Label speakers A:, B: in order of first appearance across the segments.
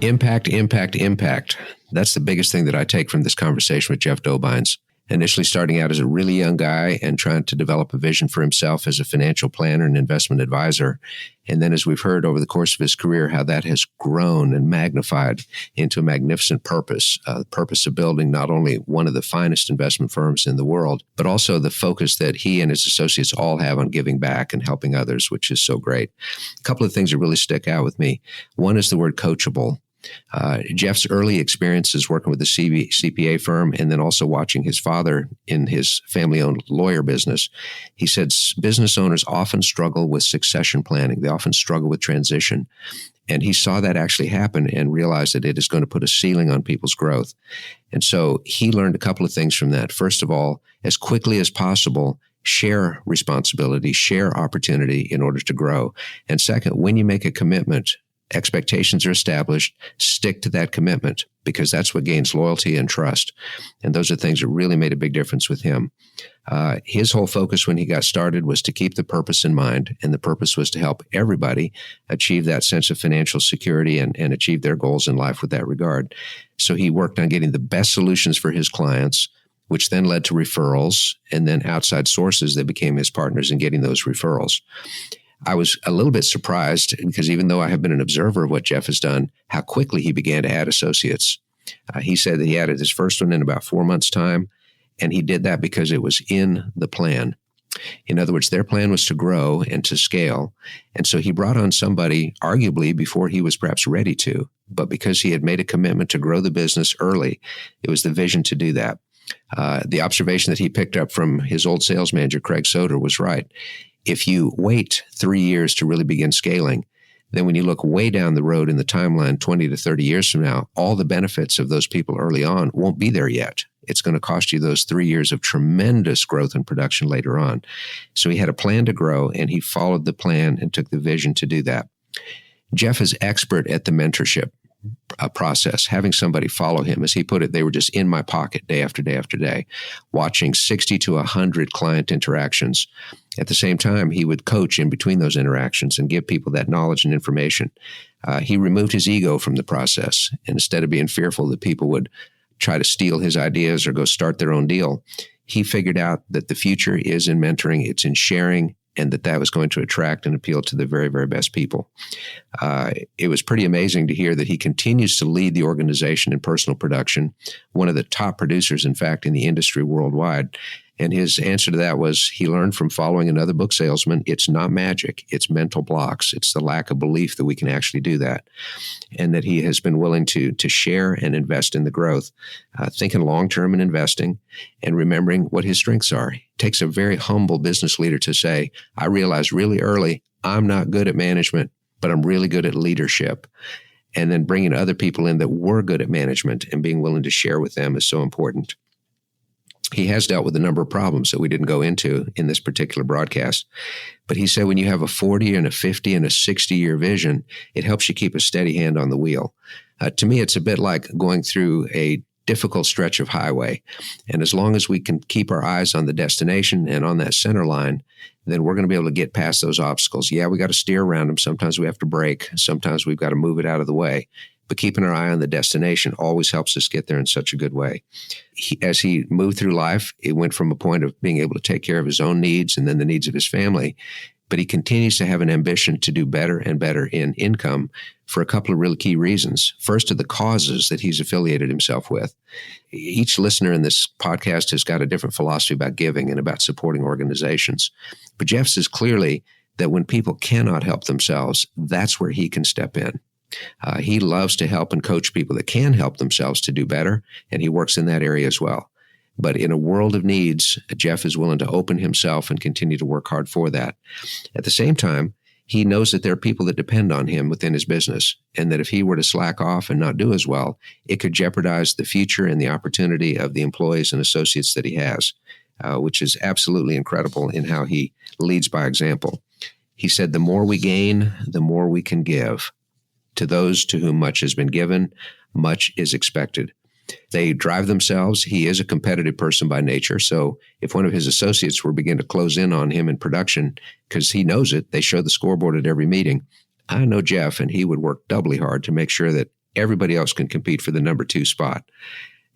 A: Impact, impact, impact. That's the biggest thing that I take from this conversation with Jeff Dobyns. Initially starting out as a really young guy and trying to develop a vision for himself as a financial planner and investment advisor. And then as we've heard over the course of his career, how that has grown and magnified into a magnificent purpose, the purpose of building not only one of the finest investment firms in the world, but also the focus that he and his associates all have on giving back and helping others, which is so great. A couple of things that really stick out with me. One is the word coachable. Jeff's early experiences working with the CPA firm and then also watching his father in his family-owned lawyer business, he said business owners often struggle with succession planning. They often struggle with transition. And he saw that actually happen and realized that it is going to put a ceiling on people's growth. And so he learned a couple of things from that. First of all, as quickly as possible, share responsibility, share opportunity in order to grow. And second, when you make a commitment, expectations are established, stick to that commitment because that's what gains loyalty and trust. And those are things that really made a big difference with him. His whole focus when he got started was to keep the purpose in mind. And the purpose was to help everybody achieve that sense of financial security and achieve their goals in life with that regard. So he worked on getting the best solutions for his clients, which then led to referrals and then outside sources that became his partners in getting those referrals. I was a little bit surprised because even though I have been an observer of what Jeff has done, how quickly he began to add associates. He said that he added his first one in about 4 months' time, and he did that because it was in the plan. In other words, their plan was to grow and to scale. And so he brought on somebody arguably before he was perhaps ready to, but because he had made a commitment to grow the business early, it was the vision to do that. The observation that he picked up from his old sales manager, Craig Soder, was right. If you wait 3 years to really begin scaling, then when you look way down the road in the timeline, 20 to 30 years from now, all the benefits of those people early on won't be there yet. It's going to cost you those 3 years of tremendous growth and production later on. So he had a plan to grow, and he followed the plan and took the vision to do that. Jeff is expert at the mentorship process, having somebody follow him. As he put it, they were just in my pocket day after day after day, watching 60 to 100 client interactions. At the same time, he would coach in between those interactions and give people that knowledge and information. He removed his ego from the process. And instead of being fearful that people would try to steal his ideas or go start their own deal, he figured out that the future is in mentoring, it's in sharing, and that was going to attract and appeal to the very, very best people. It was pretty amazing to hear that he continues to lead the organization in personal production, one of the top producers, in fact, in the industry worldwide. And his answer to that was he learned from following another book salesman, it's not magic, it's mental blocks. It's the lack of belief that we can actually do that. And that he has been willing to share and invest in the growth, thinking long-term in investing and remembering what his strengths are. It takes a very humble business leader to say, I realized really early, I'm not good at management, but I'm really good at leadership. And then bringing other people in that were good at management and being willing to share with them is so important. He has dealt with a number of problems that we didn't go into in this particular broadcast. But he said when you have a 40 and a 50 and a 60-year vision, it helps you keep a steady hand on the wheel. To me, it's a bit like going through a difficult stretch of highway. And as long as we can keep our eyes on the destination and on that center line, then we're going to be able to get past those obstacles. Yeah, we got to steer around them. Sometimes we have to brake. Sometimes we've got to move it out of the way. But keeping our eye on the destination always helps us get there in such a good way. As he moved through life, it went from a point of being able to take care of his own needs and then the needs of his family. But he continues to have an ambition to do better and better in income for a couple of really key reasons. First are the causes that he's affiliated himself with. Each listener in this podcast has got a different philosophy about giving and about supporting organizations. But Jeff says clearly that when people cannot help themselves, that's where he can step in. He loves to help and coach people that can help themselves to do better, and he works in that area as well. But in a world of needs, Jeff is willing to open himself and continue to work hard for that. At the same time, he knows that there are people that depend on him within his business, and that if he were to slack off and not do as well, it could jeopardize the future and the opportunity of the employees and associates that he has, which is absolutely incredible in how he leads by example. He said, the more we gain, the more we can give. To those to whom much has been given, much is expected. They drive themselves. He is a competitive person by nature. So if one of his associates were begin to close in on him in production, because he knows it, they show the scoreboard at every meeting. I know Jeff, and he would work doubly hard to make sure that everybody else can compete for the number 2 spot.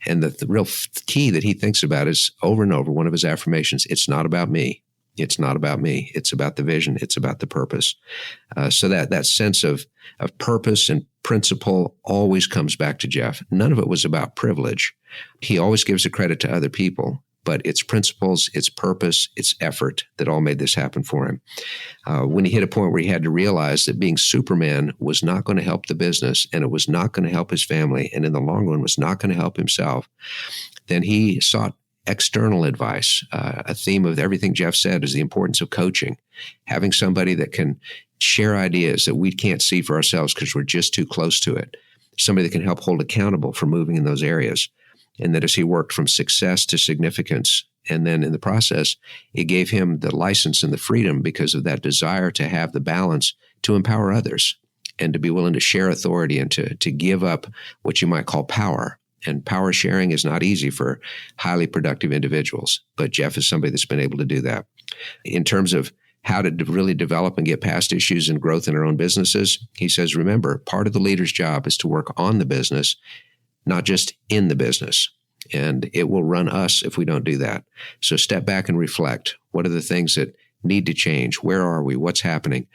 A: And the real key that he thinks about is over and over, one of his affirmations, it's not about me. It's not about me. It's about the vision. It's about the purpose. So that sense of purpose and principle always comes back to Jeff. None of it was about privilege. He always gives the credit to other people, but it's principles, it's purpose, it's effort that all made this happen for him. When he hit a point where he had to realize that being Superman was not going to help the business, and it was not going to help his family, and in the long run was not going to help himself, then he sought external advice. A theme of everything Jeff said is the importance of coaching, having somebody that can share ideas that we can't see for ourselves because we're just too close to it, somebody that can help hold accountable for moving in those areas. And that as he worked from success to significance, and then in the process, it gave him the license and the freedom because of that desire to have the balance to empower others and to be willing to share authority and to give up what you might call power. And power sharing is not easy for highly productive individuals, but Jeff is somebody that's been able to do that. In terms of how to really develop and get past issues and growth in our own businesses, he says, remember, part of the leader's job is to work on the business, not just in the business. And it will run us if we don't do that. So step back and reflect. What are the things that need to change? Where are we? What's happening?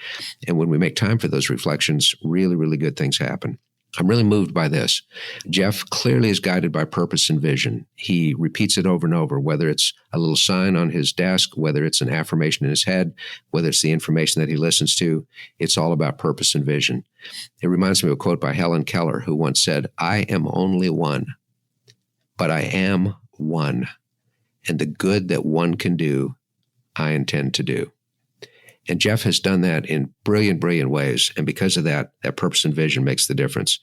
A: And when we make time for those reflections, really, really good things happen. I'm really moved by this. Jeff clearly is guided by purpose and vision. He repeats it over and over, whether it's a little sign on his desk, whether it's an affirmation in his head, whether it's the information that he listens to. It's all about purpose and vision. It reminds me of a quote by Helen Keller, who once said, "I am only one, but I am one. And the good that one can do, I intend to do." And Jeff has done that in brilliant, brilliant ways. And because of that, that purpose and vision makes the difference.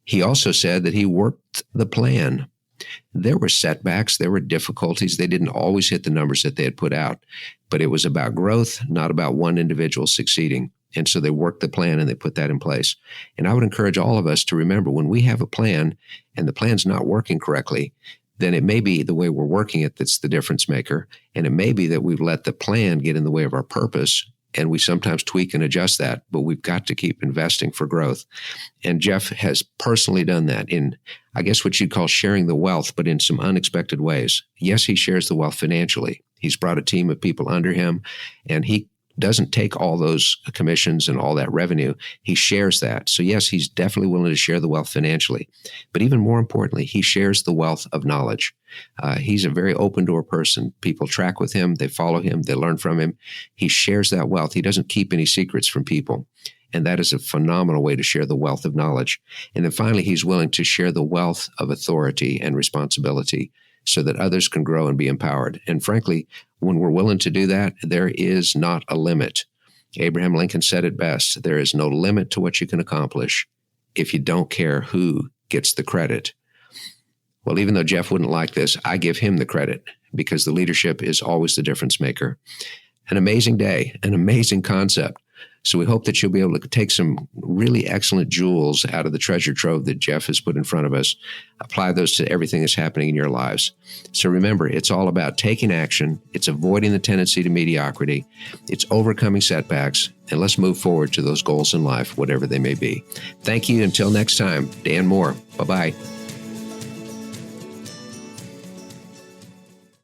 A: He also said that he worked the plan. There were setbacks, there were difficulties. They didn't always hit the numbers that they had put out, but it was about growth, not about one individual succeeding. And so they worked the plan and they put that in place. And I would encourage all of us to remember, when we have a plan and the plan's not working correctly, then it may be the way we're working it that's the difference maker. And it may be that we've let the plan get in the way of our purpose, and we sometimes tweak and adjust that, but we've got to keep investing for growth. And Jeff has personally done that in, I guess, what you'd call sharing the wealth, but in some unexpected ways. Yes, he shares the wealth financially. He's brought a team of people under him, and he doesn't take all those commissions and all that revenue. He shares that. So yes, he's definitely willing to share the wealth financially. But even more importantly, he shares the wealth of knowledge. He's a very open door person. People track with him. They follow him. They learn from him. He shares that wealth. He doesn't keep any secrets from people. And that is a phenomenal way to share the wealth of knowledge. And then finally, he's willing to share the wealth of authority and responsibility so that others can grow and be empowered. And frankly, when we're willing to do that, there is not a limit. Abraham Lincoln said it best: there is no limit to what you can accomplish if you don't care who gets the credit. Well, even though Jeff wouldn't like this, I give him the credit because the leadership is always the difference maker. An amazing day, an amazing concept. So we hope that you'll be able to take some really excellent jewels out of the treasure trove that Jeff has put in front of us, apply those to everything that's happening in your lives. So remember, it's all about taking action. It's avoiding the tendency to mediocrity. It's overcoming setbacks. And let's move forward to those goals in life, whatever they may be. Thank you. Until next time, Dan Moore. Bye-bye.